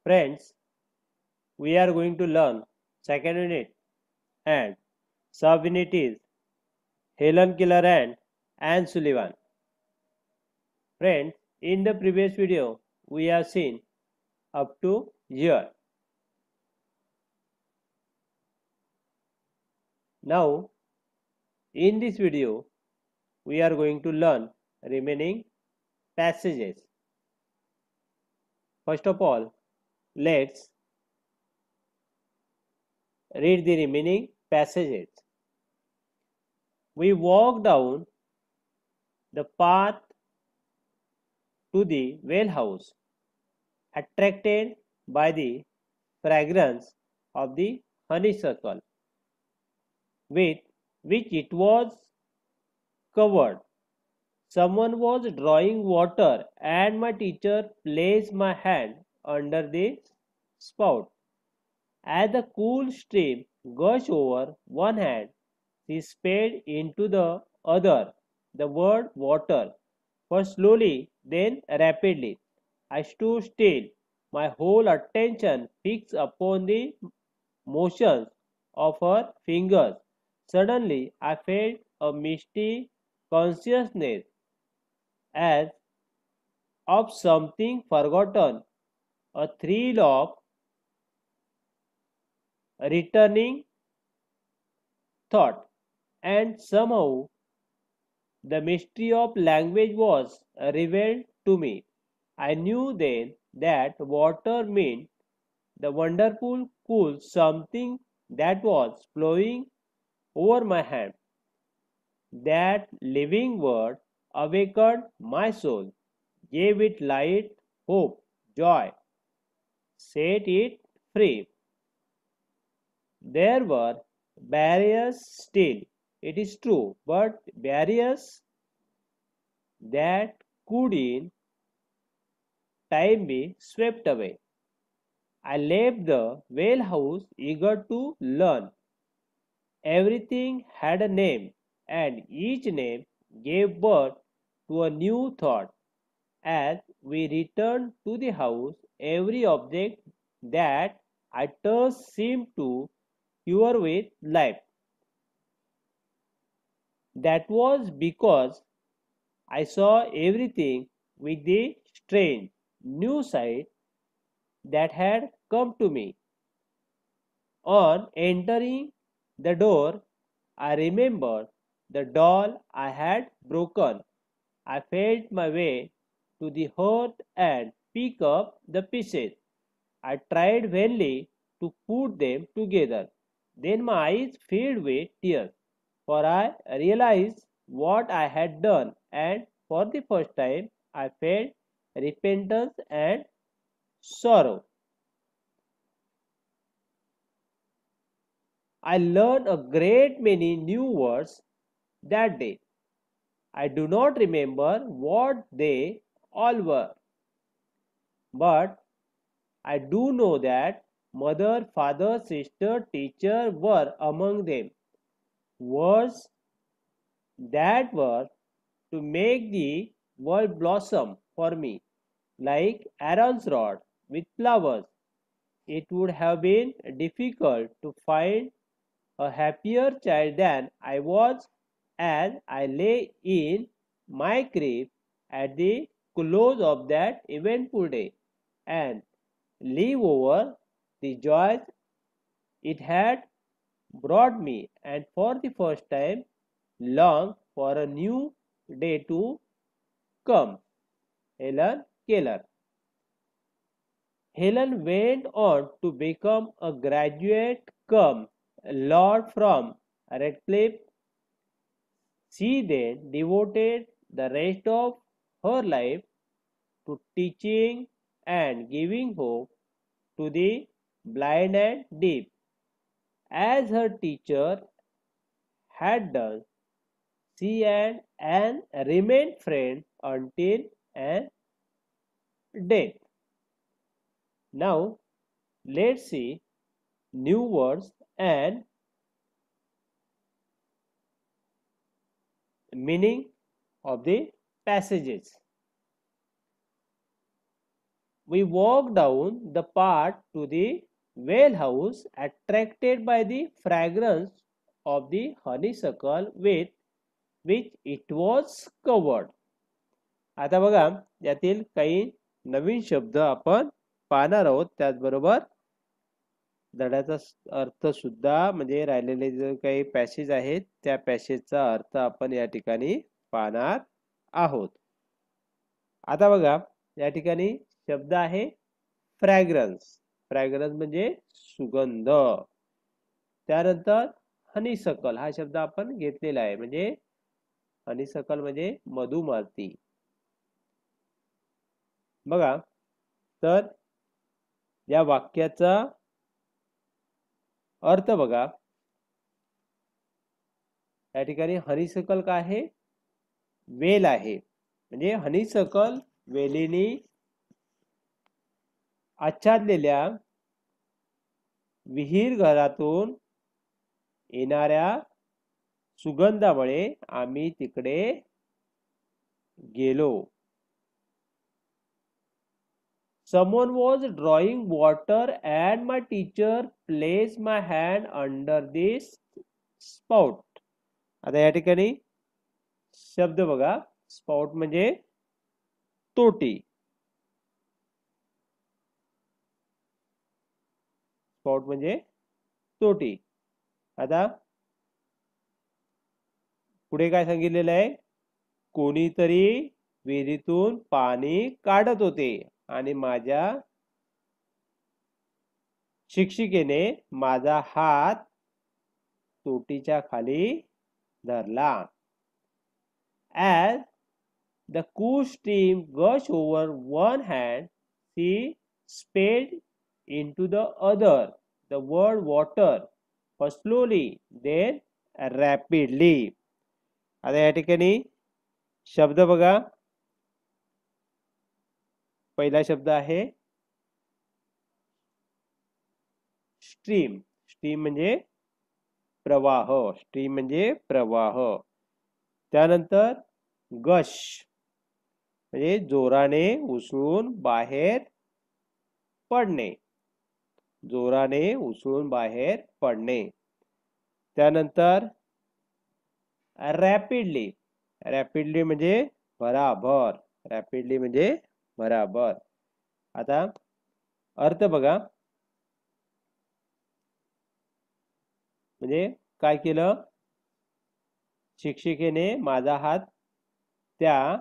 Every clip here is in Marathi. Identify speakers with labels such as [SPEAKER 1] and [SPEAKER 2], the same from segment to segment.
[SPEAKER 1] Friends, we are going to learn second unit and sub-unit is Helen Keller and Anne Sullivan. Friends, in the previous video, we have seen up to here. Now, in this video, we are going to learn remaining passages. First of all, let's read the remaining passages. We walk down the path to the well house, attracted by the fragrance of the honeysuckle with which it was covered. Someone was drawing water, and my teacher placed my hand under the spout. As the cool stream gushed over one hand, she sped into the other. The word water, first slowly, then rapidly. I stood still, my whole attention fixed upon the motions of her fingers. Suddenly, I felt a misty consciousness as of something forgotten, a thrill of returning thought, and somehow the mystery of language was revealed to me. I knew then that water meant the wonderful cool something that was flowing over my hand. That living word awakened my soul, gave it light, hope, joy, set it free. There were barriers still, it is true, but barriers that could in time be swept away. I left the whale house eager to learn. Everything had a name, and each name gave birth to a new thought. As we returned to the house, every object that I touched seemed to quiver with life. That was because I saw everything with the strange new sight that had come to me. On entering the door, I remembered the doll I had broken. I felt my way to the hearth and pick up the pieces. I tried vainly to put them together. Then my eyes filled with tears, for I realized what I had done, and for the first time I felt repentance and sorrow. I learned a great many new words that day. I do not remember what they all were, but I do know that mother, father, sister, teacher were among them. Words that were to make the world blossom for me, like Aaron's rod with flowers. It would have been difficult to find a happier child than I was as I lay in my grave at the close of that eventful day and live over the joys it had brought me, and for the first time long for a new day to come. Helen Keller. Helen went on to become a graduate come Lord from Radcliffe. She then devoted the rest of her life to teaching and giving hope to the blind and deaf, as her teacher had done. She and Anne remained friends until Anne's death. Now, let's see new words and meaning of the passages. We walked down the path to the whale house, attracted by the fragrance of the honeysuckle with which it was covered. आता बघा यातील काही नवीन शब्द आपण पाहणार आहोत. त्याचबरोबर धड्याचा अर्थ सुद्धा म्हणजे राहिलेले जे काही पॅसेज आहेत त्या पॅसेजचा अर्थ आपण या ठिकाणी पाहणार आहोत. आता बघा या ठिकाणी शब्द आहे फ्रॅग्रन्स. फ्रॅग्रन्स म्हणजे सुगंध. त्यानंतर हनीसकल हा शब्द आपण घेतलेला आहे, म्हणजे हनीसकल म्हणजे मधुमालती. बघा तर या वाक्याचा अर्थ बघा. या ठिकाणी हनीसकल काय आहे? वेल आहे. म्हणजे हनीसकल वेलीनी आच्छादलेल्या विहीर घरातून येणाऱ्या सुगंधामुळे आम्ही तिकडे गेलो. Someone was drawing water and my teacher placed my hand under this spout. आता या ठिकाणी शब्द बघा. स्पाउट म्हणजे तोटी. स्पाउट म्हणजे तोटी. आता पुढे काय सांगितलेलं आहे? कोणीतरी विहिरीतून पाणी काढत होते आणि माझ्या शिक्षिकेने माझा हात तोटीच्या खाली धरला. As the cool stream gushed over one hand, she sped into the other. The word water was slowly, then rapidly. आता या ठिकाणी शब्द बघा. पहिला शब्द आहे स्ट्रीम. स्ट्रीम म्हणजे प्रवाह. स्ट्रीम म्हणजे प्रवाह. त्यानंतर गश म्हणजे जोराने उसळून बाहेर पडणे. जोराने उसळून बाहेर पडणे. त्यानंतर रॅपिडली. रॅपिडली म्हणजे भराभर. रॅपिडली म्हणजे भराभर. आता अर्थ बघा. म्हणजे काय केलं? शिक्षिकेने माझा हात त्या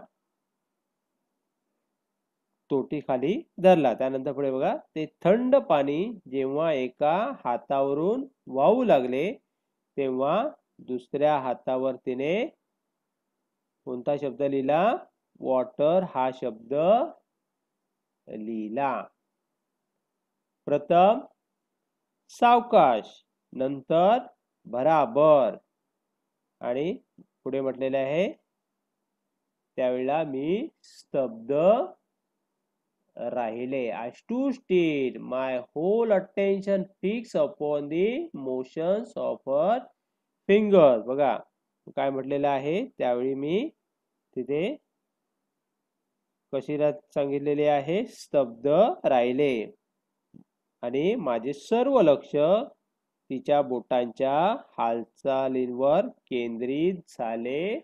[SPEAKER 1] तोटीखाली धरला. त्यानंतर पुढे बघा. ते थंड पाणी जेव्हा एका हातावरून वाहू लागले तेव्हा दुसऱ्या हातावर तिने कोणता शब्द लिहिला? वॉटर हा शब्द लिहिला. प्रथम सावकाश, नंतर भराभर आणि पुढे म्हटलेले आहे त्यावेळेला मी स्तब्ध राहिले. I stood still, my whole attention fixed upon the motions of her fingers. बघा काय म्हटलेलं आहे त्यावेळी मी तिथे कशी सांगितलेले आहे? स्तब्ध राहिले आणि माझे सर्व लक्ष तिच्या बोटांच्या हालचालींवर केंद्रित झाले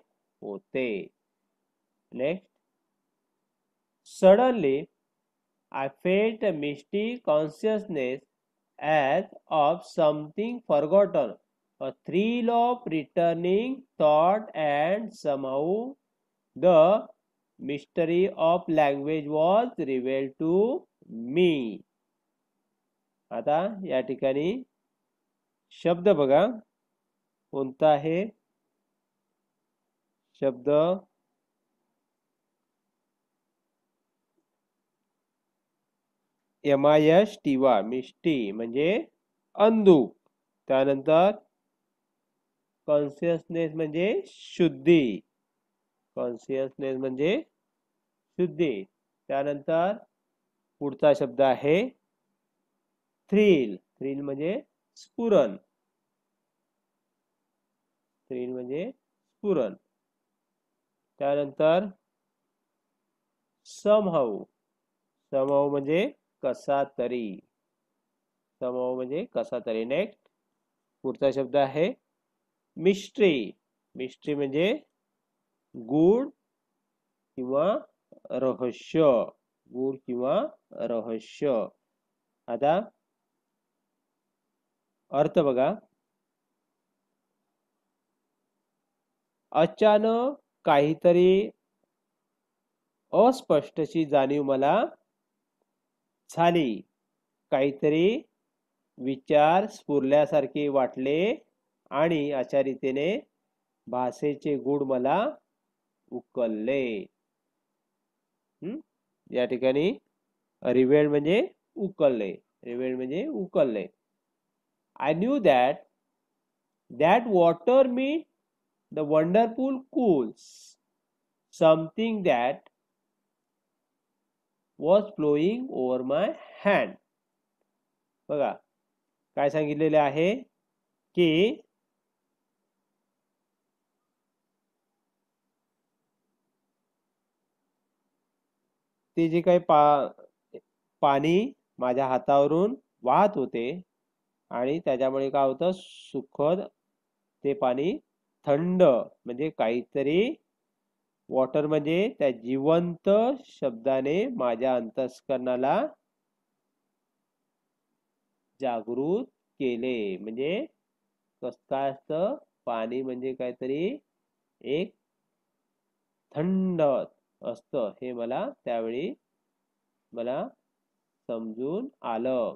[SPEAKER 1] होते. Next. Suddenly I felt a misty consciousness as of something forgotten, a thrill of returning thought, and somehow the mystery of language was revealed to me. आता या ठिकाणी शब्द बघा कोणता आहे? शब्द MISTY मिष्टी म्हणजे अंधुक. त्यानंतर कॉन्शियसनेस म्हणजे शुद्धी. कॉन्शियसनेस म्हणजे शुद्धी. त्यानंतर पुढचा शब्द आहे थ्रिल. थ्रिल म्हणजे स्फुरण. थ्रिल म्हणजे स्फुरण. त्यानंतर समहाऊ. समभाव म्हणजे कसा तरी. समभाव म्हणजे कसा तरी. नेक्स्ट पुढचा शब्द आहे मिस्ट्री. मिस्ट्री म्हणजे गूढ किंवा रहस्य. गूढ किंवा रहस्य. आता अर्थ बघा. अचानक काहीतरी अस्पष्टची जाणीव मला झाली. काहीतरी विचार स्फुरल्यासारखे वाटले आणि अशा रीतीने भाषेचे गूढ मला उकलले. या ठिकाणी रिव्हेल्ड म्हणजे उकलले. रिव्हेल्ड म्हणजे उकलले. I knew that water meant the wonderful cools, something that was flowing over my hand. बघा काय सांगितलेले आहे की ते जे काही पाणी माझ्या हातावरून वाहत होते आणि त्याच्यामुळे काय होतं सुखद ते पाणी थंड म्हणजे काहीतरी वॉटर म्हणजे त्या जिवंत शब्दाने माझ्या अंतःकरणाला जागृत केले. म्हणजे काय असतं पाणी म्हणजे काहीतरी एक थंड असतं हे मला त्यावेळी मला समजून आलं.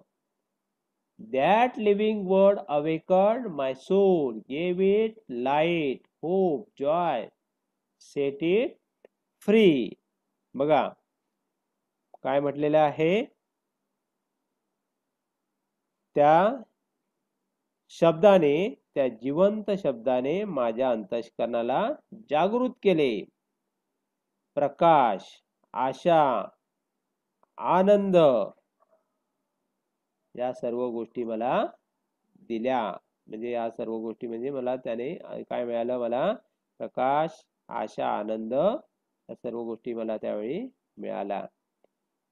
[SPEAKER 1] That living word awakened my soul, gave it light, hope, joy, set it free. बघा काय म्हटलेलं आहे त्या शब्दाने त्या जिवंत शब्दाने माझ्या अंतःकरणाला जागृत केले. प्रकाश, आशा, आनंद या सर्व गोष्टी मला दिल्या. म्हणजे या सर्व गोष्टी म्हणजे मला त्याने काय मिळालं मला प्रकाश, आशा, आनंद या सर्व गोष्टी मला त्यावेळी मिळाल्या.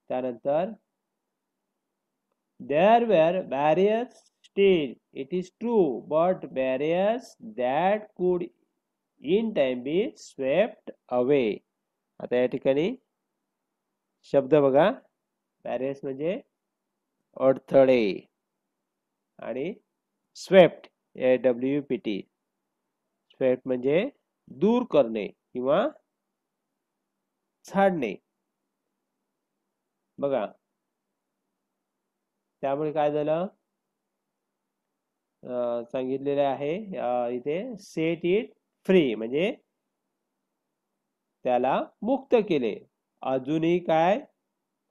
[SPEAKER 1] त्यानंतर there were barriers still, it is true, but barriers that could in time be swept away. आता या ठिकाणी शब्द बघा. बॅरियर्स म्हणजे अडथळे आणि स्वेप्ट SWEPT. स्वेप्ट म्हणजे दूर करणे किंवा झाडणे. बघा त्यामुळे काय झालं सांगितलेले आहे इथे सेट इट फ्री म्हणजे त्याला मुक्त केले. अजूनही काय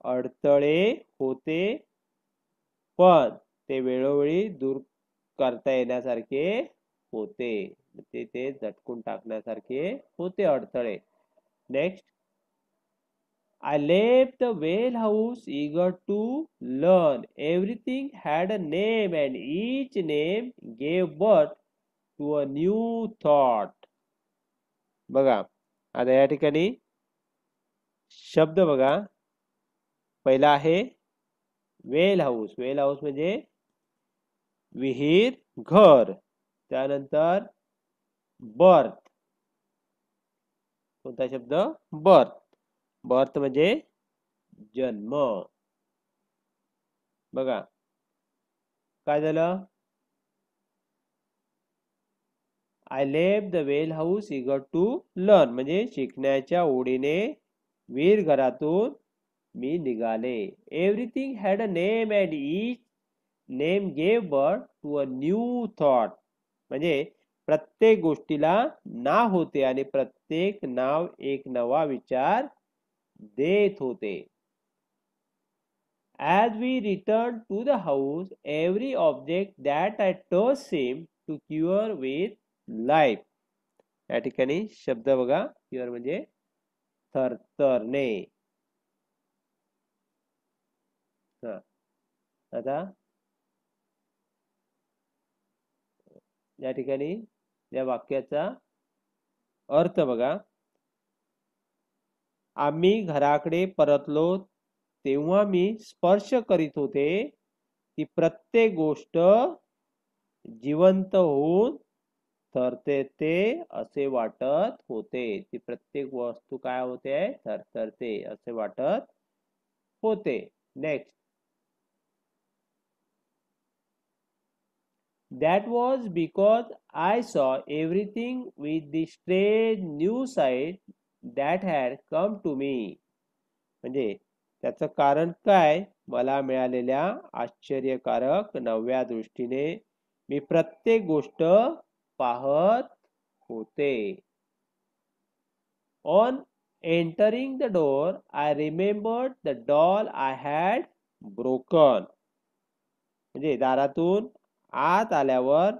[SPEAKER 1] अडथळे होते पण ते वेळोवेळी दूर करता येण्यासारखे होते. ते झटकून टाकण्यासारखे होते अडथळे. Next I left the whale house eager to learn. Everything had a name and each name gave birth to a new thought. बघा आता या ठिकाणी शब्द बघा. पहिला आहे वेल हाऊस. वेल हाऊस म्हणजे विहीर घर. त्यानंतर बर्थ. कोणता शब्द बर्थ. बर्थ म्हणजे जन्म. बघा काय झालं I left the well house eager to learn म्हणजे शिकण्याच्या ओढीने वीर घरातून मी निघाले. Everything had a name and each name gave birth to a new thought म्हणजे प्रत्येक गोष्टीला नाव होते आणि प्रत्येक नाव एक नवा विचार देत होते. As we returned to the house, every object that I touched seemed to cure with life. या ठिकाणी शब्द बघा. क्युअर म्हणजे थरथरणे. आता या ठिकाणी या वाक्याचा अर्थ बघा. आम्ही घराकडे परतलो तेव्हा मी स्पर्श करीत होते ती प्रत्येक गोष्ट जिवंत होऊन थरथरते असे वाटत होते. ती प्रत्येक वस्तू काय होते? थरथरते असे वाटत होते. Next, that was because I saw everything with the strange new sight that had come to me. म्हणजे त्याचं कारण काय? मला मिळालेल्या आश्चर्यकारक नव्या दृष्टीने मी प्रत्येक गोष्ट पाहत होते. On entering the door, I remembered the doll I had broken. म्हणजे दारातून आत आल्यावर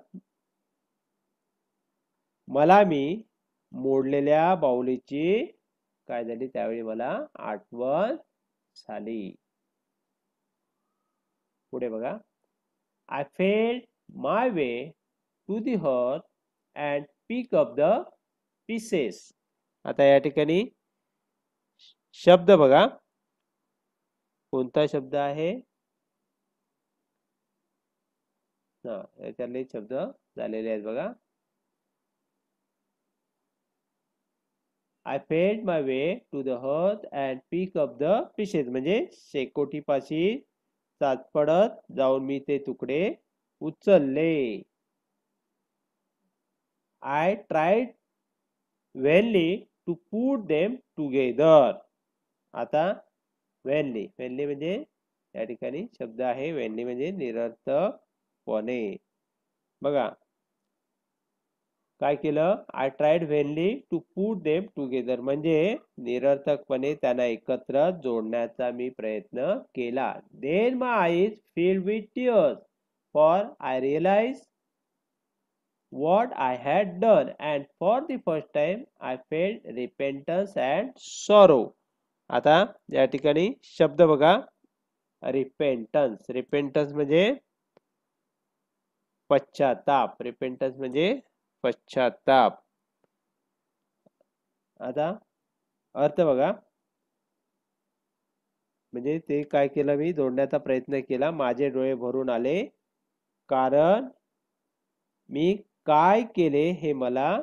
[SPEAKER 1] मला मी मोडलेल्या बाहुलीची काय झाली त्यावेळी मला आठवण झाली. पुढे बघा, I felt my way to the hearth and pick up the pieces. आता या ठिकाणी शब्द बघा, कोणता शब्द आहे? याच्यातले शब्द झालेले आहेत बघा. I felt my way to the hearth and pick up the pieces. म्हणजे शेकोटीपाशी चाचपडत जाऊन मी ते तुकडे उचलले. I tried vainly to put them together. आता vainly म्हणजे या ठिकाणी शब्द आहे vainly म्हणजे निरर्थकपणे. बघा काय केलं? I tried vainly to put them together म्हणजे निरर्थकपणे त्यांना एकत्र जोडण्याचा मी प्रयत्न केला. Then my eyes filled with tears for I realise what I had done, and for the first time I felt repentance and sorrow. आता या ठिकाणी शब्द बघा, रिपेंटन्स. रिपेंटन्स म्हणजे पश्चाताप. रिपेंटन्स म्हणजे पश्चाताप. आता अर्थ बघा, म्हणजे ते काय केलं? मी जोडण्याचा प्रयत्न केला. माझे डोळे भरून आले कारण मी काय केले हे मला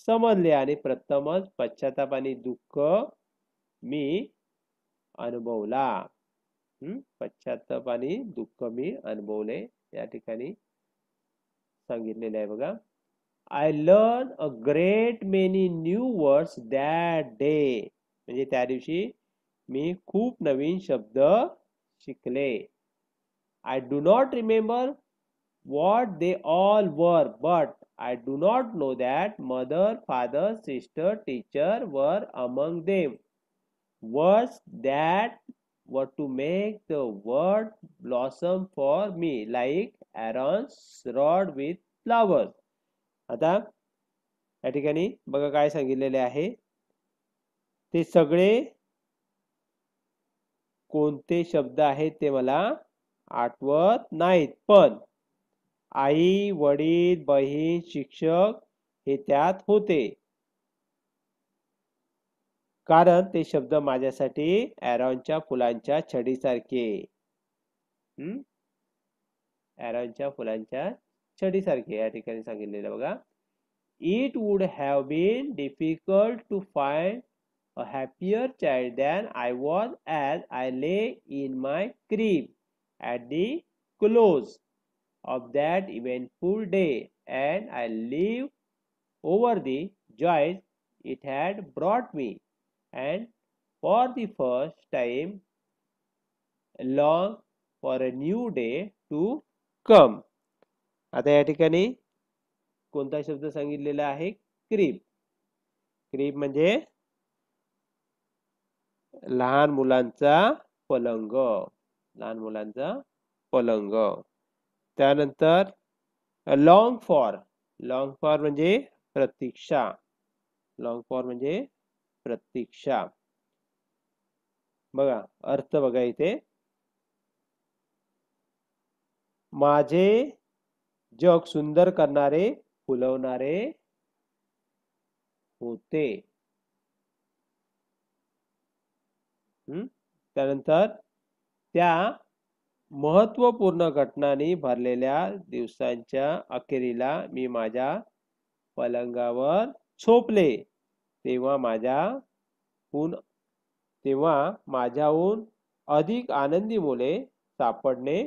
[SPEAKER 1] समजले आणि प्रथमच पश्चाताप आणि दुःख मी अनुभवला. पश्चाताप आणि दुःख मी अनुभवले या ठिकाणी सांगितलेले आहे बघा. I learned a great many new words that day. म्हणजे त्या दिवशी मी खूप नवीन शब्द शिकले. I do not remember what they all were, but I do not know that mother, father, sister, teacher were among them. Words that were to make the world blossom for me like Aaron's rod with flowers. आता या ठिकाणी बघा काय सांगितलेले आहे. ते सगळे कोणते शब्द आहेत ते मला आठवत नाहीत, पण आई, वडील, बहीण, शिक्षक हे त्यात होते. कारण ते शब्द माझ्यासाठी ॲरॉनच्या फुलांच्या छडीसारखे. ॲरॉनच्या फुलांच्या छडीसारखे या ठिकाणी सांगितलेलं बघा. It would have been difficult to find a happier child than I was as I lay in my crib at the close of that eventful day, and I lived over the joys it had brought me, and for the first time longed for a new day to come. आता या ठिकाणी कोणता शब्द सांगितलेला आहे? क्रीब. क्रीब म्हणजे लहान मुलांचा पलंग. लहान मुलांचा पलंग. त्यानंतर लॉंग फॉर. लॉंग फॉर म्हणजे प्रतीक्षा. लॉंग फॉर म्हणजे प्रतीक्षा. बघा अर्थ बघा इथे. माझे जग सुंदर करणारे, फुलवणारे होते. त्यानंतर त्या महत्त्वपूर्ण घटनांनी भरलेल्या दिवसांच्या अखेरीला मी माझ्या पलंगावर झोपले तेव्हा माझ्याहून अधिक आनंदी मुले सापडणे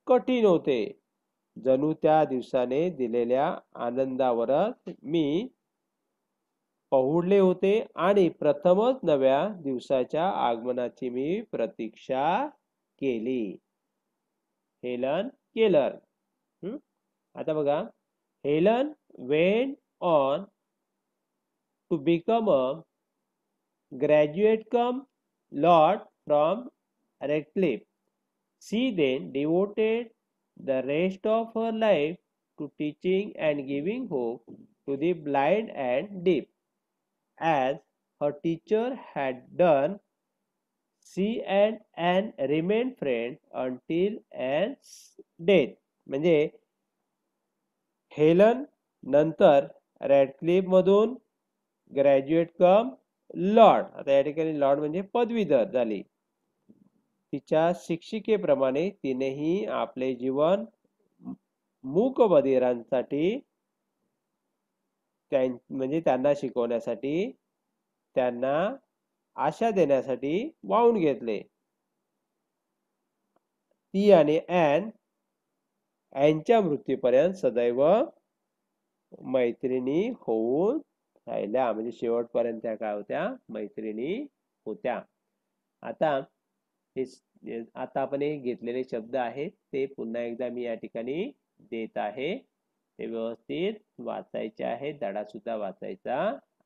[SPEAKER 1] कठीण होते. जणू त्या दिवसाने दिलेल्या आनंदावरच मी पहुडले होते आणि प्रथमच नव्या दिवसाच्या आगमनाची मी प्रतीक्षा केली. Helen Keller. आता बघा, Helen went on to become a graduate come Lord from Radcliffe. She then devoted the rest of her life to teaching and giving hope to the blind and deaf, as her teacher had done. She and Anne remained friends until Anne's death. म्हणजे हेलन नंतर रॅडक्लिफ मधून ग्रॅज्युएट कम लॉर्ड, आता या ठिकाणी लॉर्ड म्हणजे पदवीधर झाली. तिच्या शिक्षिकेप्रमाणे तिनेही आपले जीवन मूकबधिरांसाठी म्हणजे त्यांना शिकवण्यासाठी, त्यांना आशा देण्यासाठी वाहून घेतले. ती आणि ॲन यांच्या मृत्यूपर्यंत सदैव मैत्रिणी होऊन राहिल्या. म्हणजे शेवटपर्यंत त्या काय होत्या, मैत्रिणी होत्या. आता आपण हे घेतलेले शब्द आहेत ते पुन्हा एकदा मी या ठिकाणी देत आहे. ते व्यवस्थित वाचायचे आहे, धडा सुद्धा वाचायचा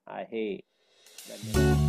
[SPEAKER 1] आहे. धन्यवाद.